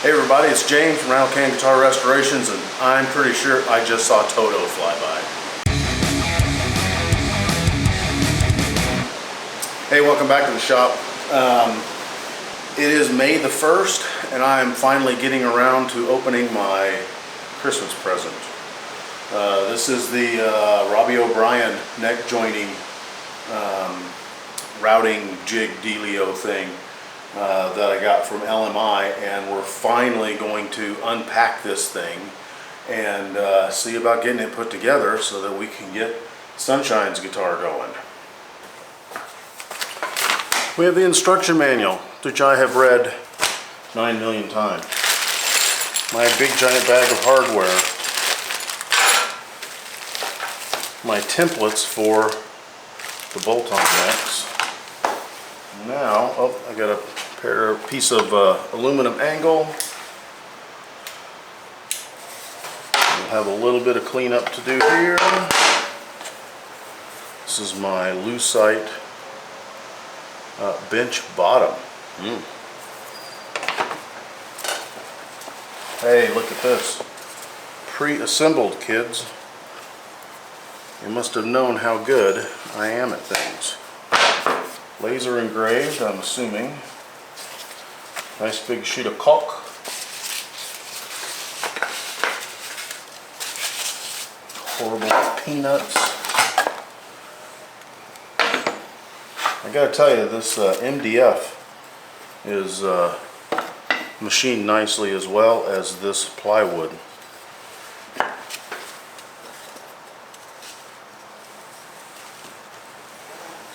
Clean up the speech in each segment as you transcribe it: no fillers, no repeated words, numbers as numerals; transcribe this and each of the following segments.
Hey everybody, it's James from RATTLECAN Guitar Restorations, and I'm pretty sure I just saw Toto fly by. Hey, welcome back to the shop. It is May the 1st, and I am finally getting around to opening my Christmas present. This is the Robbie O'Brien neck joining routing jig dealio thing that I got from LMI, and we're finally going to unpack this thing and see about getting it put together so that we can get Sunshine's guitar going. We have the instruction manual, which I have read 9 million times. My big giant bag of hardware. My templates for the bolt-on necks. Now, I got a piece of aluminum angle. We'll have a little bit of cleanup to do here. This is my lucite bench bottom. Hey, look at this. Pre-assembled, kids. You must have known how good I am at things. Laser engraved, I'm assuming. Nice big sheet of caulk. Horrible peanuts. I gotta tell you, this MDF is machined nicely, as well as this plywood.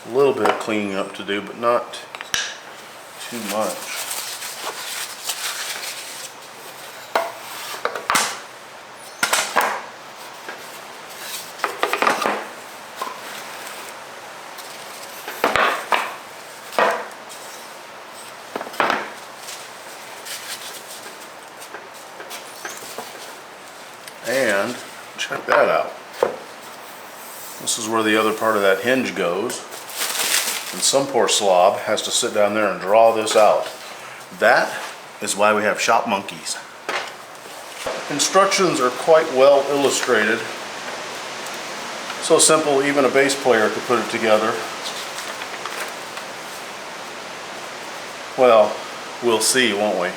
A little bit of cleaning up to do, but not too much. And check that out. This is where the other part of that hinge goes. And some poor slob has to sit down there and draw this out. That is why we have shop monkeys. Instructions are quite well illustrated. So simple, even a bass player could put it together. Well, we'll see, won't we?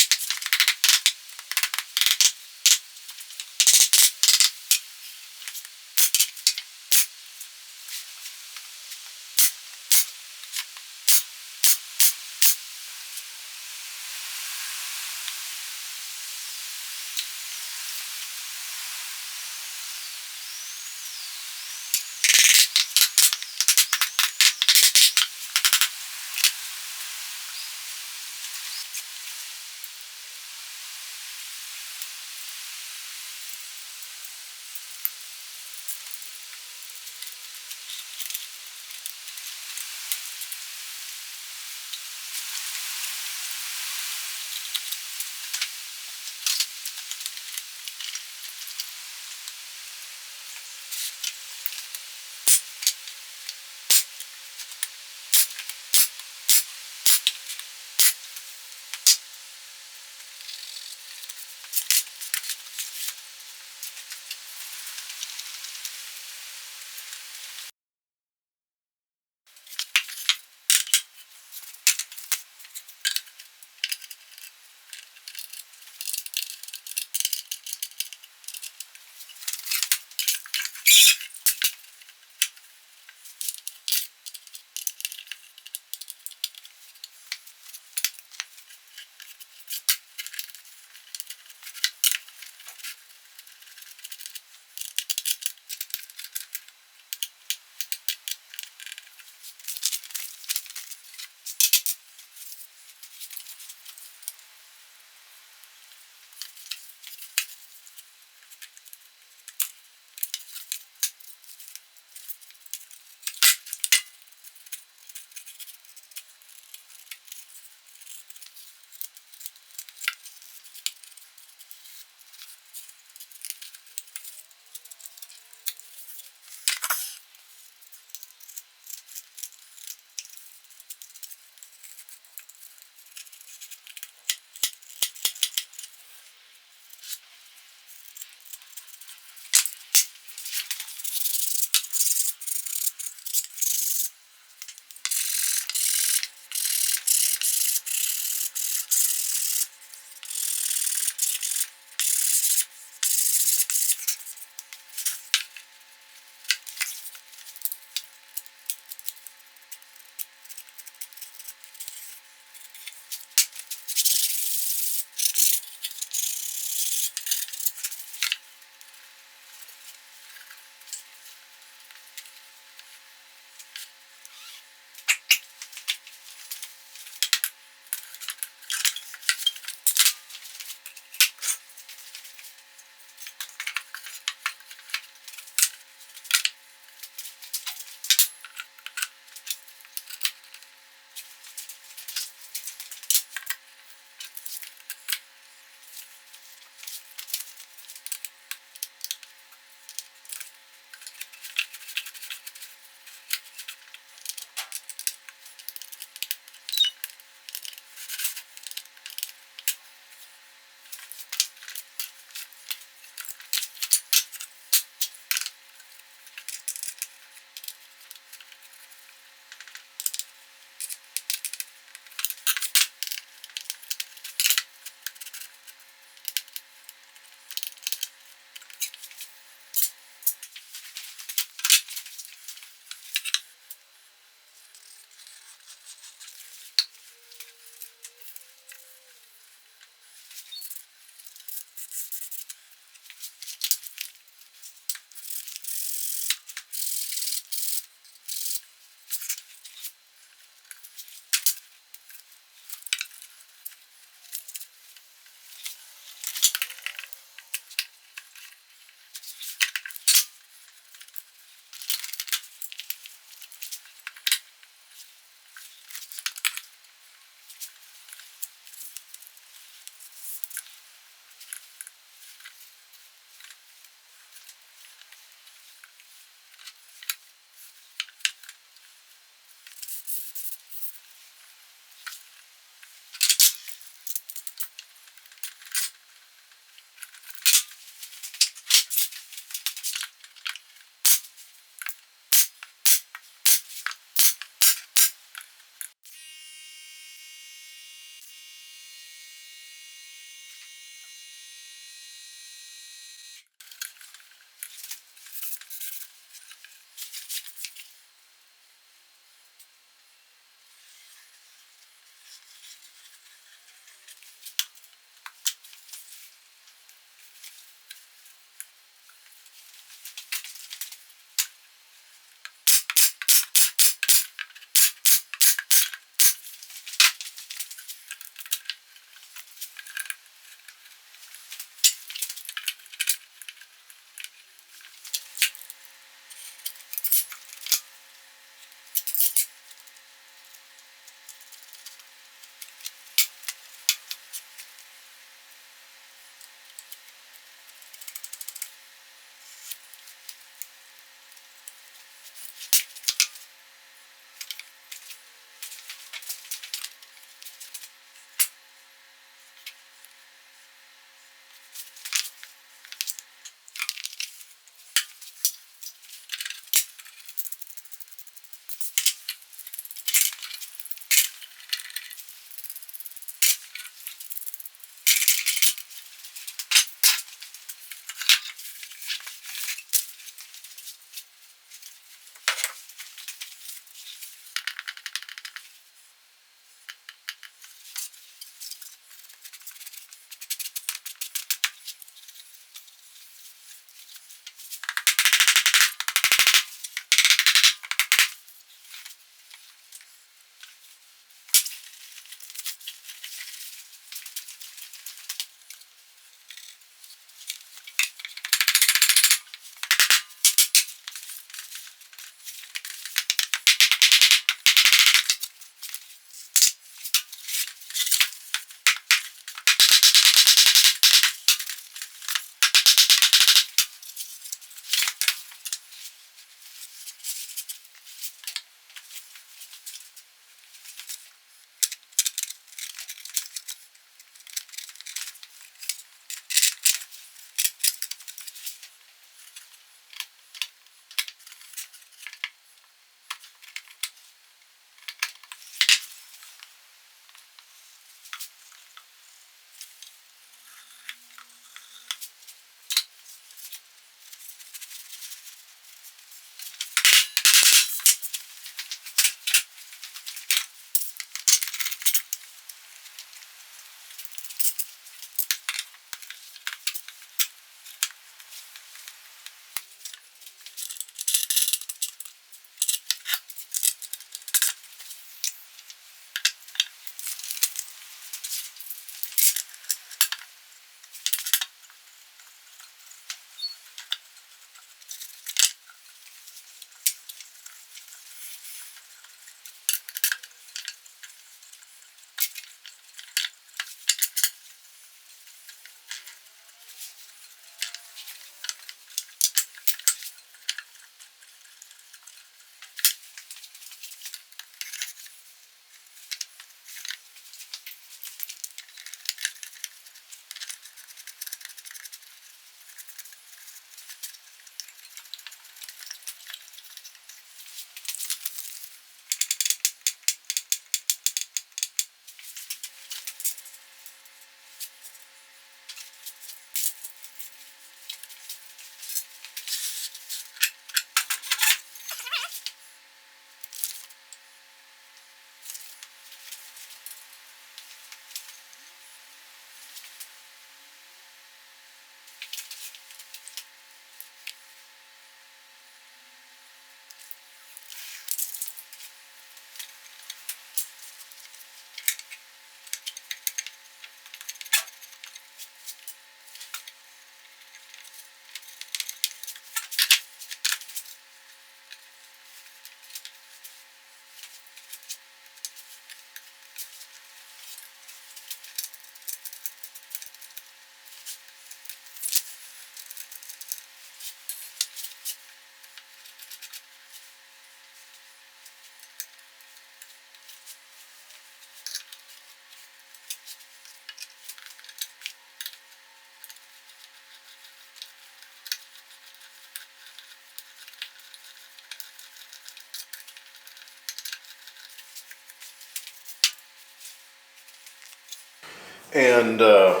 And well,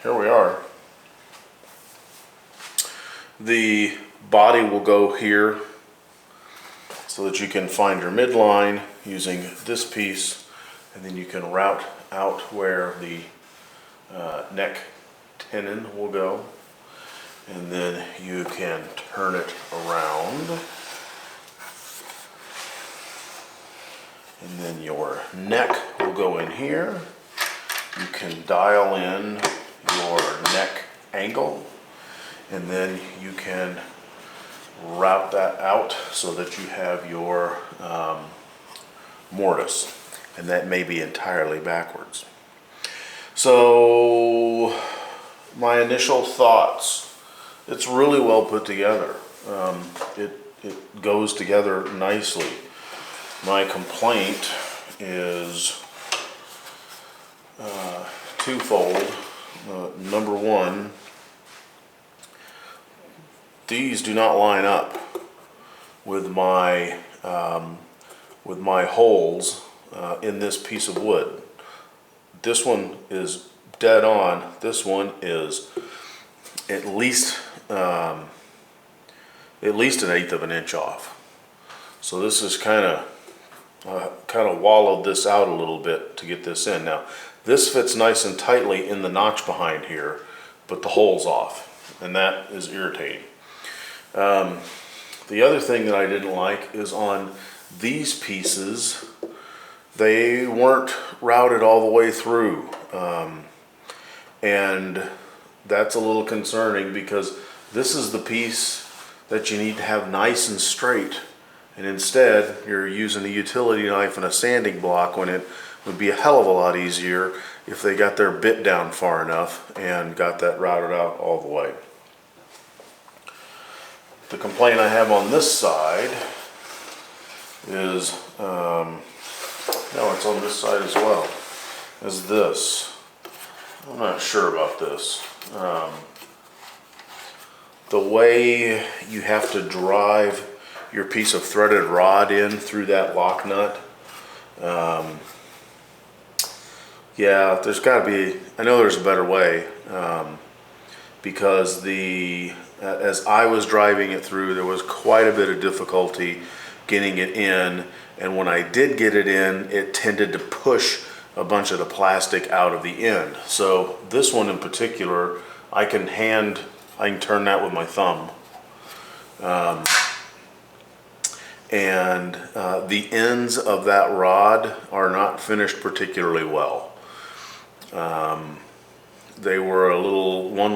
here we are. The body will go here so that you can find your midline using this piece, and then you can route out where the neck tenon will go, and then you can turn it around, and then your neck will go in here. You can dial in your neck angle, and then you can route that out so that you have your mortise, and that may be entirely backwards. So my initial thoughts, it's really well put together. It goes together nicely. My complaint is twofold. Number one, these do not line up with my holes in this piece of wood. This one is dead on. This one is at least an 1/8 of an inch off. So this is kind of wallowed this out a little bit to get this in. Now this fits nice and tightly in the notch behind here, but the hole's off, and that is irritating. The other thing that I didn't like is on these pieces, they weren't routed all the way through, and that's a little concerning because this is the piece that you need to have nice and straight, and instead you're using a utility knife and a sanding block when it would be a hell of a lot easier if they got their bit down far enough and got that routed out all the way. The complaint I have on this side is, no, it's on this side as well, is this. I'm not sure about this. The way you have to drive your piece of threaded rod in through that lock nut, yeah, there's got to be, I know there's a better way, because as I was driving it through, there was quite a bit of difficulty getting it in, and when I did get it in, it tended to push a bunch of the plastic out of the end. So this one in particular, I can turn that with my thumb. And the ends of that rod are not finished particularly well. One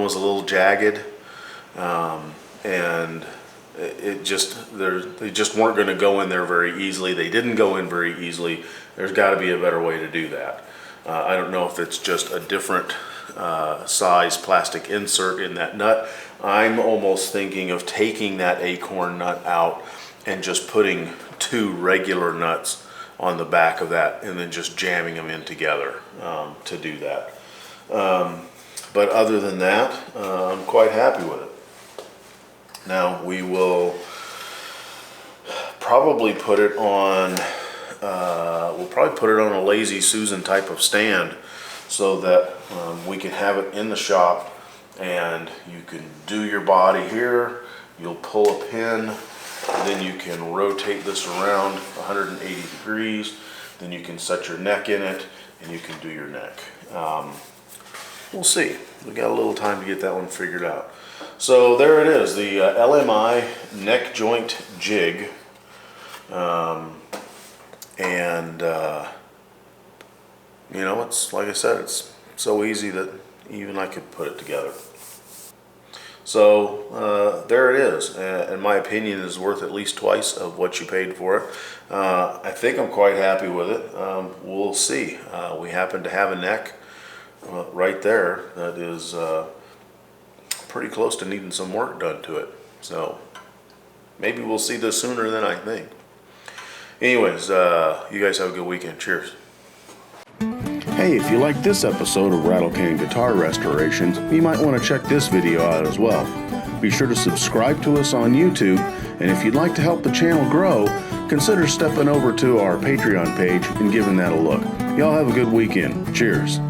was a little jagged, and they just weren't going to go in there very easily. They didn't go in very easily. There's got to be a better way to do that. I don't know if it's just a different size plastic insert in that nut. I'm almost thinking of taking that acorn nut out and just putting 2 regular nuts on the back of that and then just jamming them in together to do that. But other than that, I'm quite happy with it. Now we will probably put it on, a Lazy Susan type of stand so that we can have it in the shop, and you can do your body here. You'll pull a pin, and then you can rotate this around 180 degrees. Then you can set your neck in it, and you can do your neck. We'll see. We got a little time to get that one figured out. So there it is, the LMI neck joint jig, you know, it's like I said, it's so easy that even I could put it together. So there it is. In my opinion, it is worth at least twice of what you paid for it. I think I'm quite happy with it. We'll see. We happen to have a neck right there that is pretty close to needing some work done to it. So maybe we'll see this sooner than I think. Anyways, you guys have a good weekend. Cheers. Hey, if you like this episode of RATTLECAN Guitar Restorations, you might want to check this video out as well. Be sure to subscribe to us on YouTube, and if you'd like to help the channel grow, consider stepping over to our Patreon page and giving that a look. Y'all have a good weekend. Cheers.